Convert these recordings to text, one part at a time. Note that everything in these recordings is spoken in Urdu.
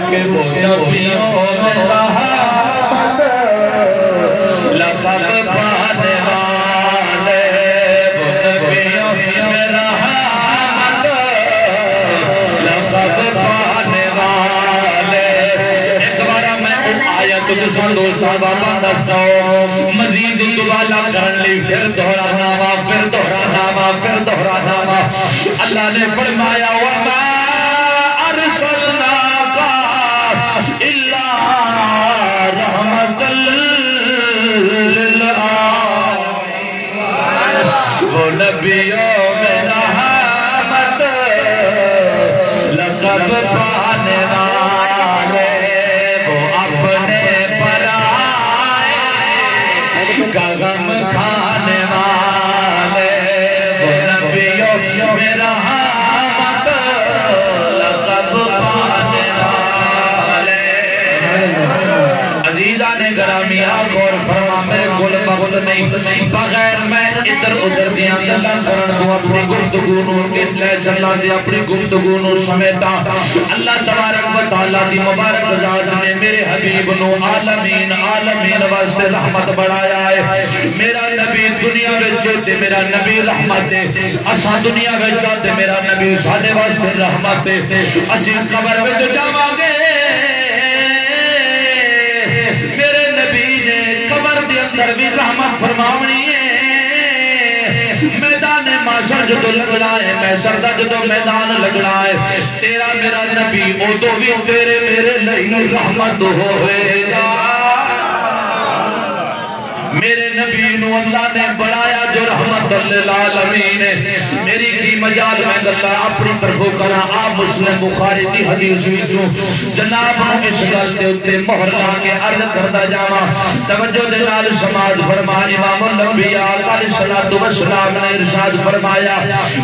کہ وہ نبیوں میں رحمت لقب پانے والے، وہ نبیوں میں رحمت لقب پانے والے۔ ایک بارہ میں آیت جسا دوستا بابا دسو مزید دوبالا کرن لی پھر دہرانا وا پھر دہرانا وا پھر دہرانا وا۔ اللہ نے فرمایا وَمَا أَرْسَلْنَاكَ إِلَّا رَحْمَةً لِلْعَالَمِينَ۔ وہ نبیوں میں رحمت لقب پانے والے، وہ اپنے پرائے کا غم کھانے والے، وہ نبیوں میں رحمت لقب پانے والے۔ عزیزان گرامی آنکھ اور فرما میرے کل بغد نہیں بغیر میں ادھر ادھر دیا گلاں کرن کو اپنی گفتگو نو لے چلا دے اپنی گفتگو نو سمیٹا۔ اللہ تبارک و تعالی دی مبارک ذات نے میرے حبیب نو عالمین واسطے رحمت بڑھایا ہے۔ میرا نبی دنیا وچ تے میرا نبی رحمت ہے، اساں دنیا وچ تے میرا نبی ساڈے واسطے رحمت ہے۔ اسی قبر وچ جاواں گے میرے نبی نے قبر دے اندر بھی رحمت فرماونی ہے۔ میدان معاشر جدو لگنا ہے، محشر دا جدو میدان لگنا ہے، تیرا میرا نبی ادو بھی تیرے میرے لئی رحمت ہوئے گا۔ میرے نبی نو اللہ نے بڑھایا جو رحمت للعالمین ہے۔ میری کی مجال میں گلہ اپنی طرفوں کرا آپ مسلم بخاری دی حدیث وچوں جناب نو اس گل دے اتے مہر لا کے عرض کردا جاواں۔ توجہ دے نال سماعت فرما امام الانبیاء علیہ الصلوۃ والسلام نے ارشاد فرمایا،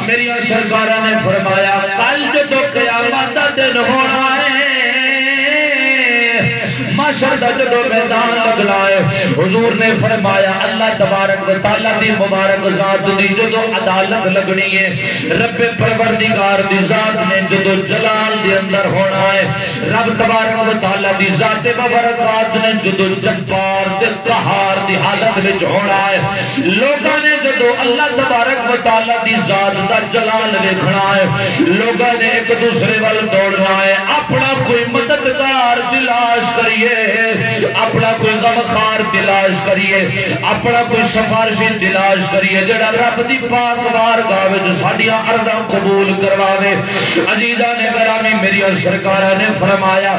میری سرکار نے فرمایا کل جدو قیامت دا دن ہونا ہے، معاشر دا جدو میدان لگنا ہے، حضور نے فرمایا اللہ تبارک و تعالی دی مبارک ذات دی جدو عدالت لگنی ہے، رب پروردگار دی ذات نے جدو جلال دی اندر ہونا ہے، رب تبارک و تعالی دی ذات مبارکات نے جدو جبار دے قہار دی حالت وچ ہونا ہے۔ لوگاں نے جدو اللہ تبارک و تعالی دی ذات دا جلال دیکھنا ہے، لوگاں نے ایک دوسرے وال دوڑنا ہے، اپنا کوئی مددگار تلاش کریے، اپنا کوئی غمخار تلاش کریے، اپنا کوئی سفارشی تلاش کریے جڑا رب دی پاک بارگاہ وچ ساڈیاں عرضاں قبول کرواوے۔ عزیزان گرامی میری سرکار نے فرمایا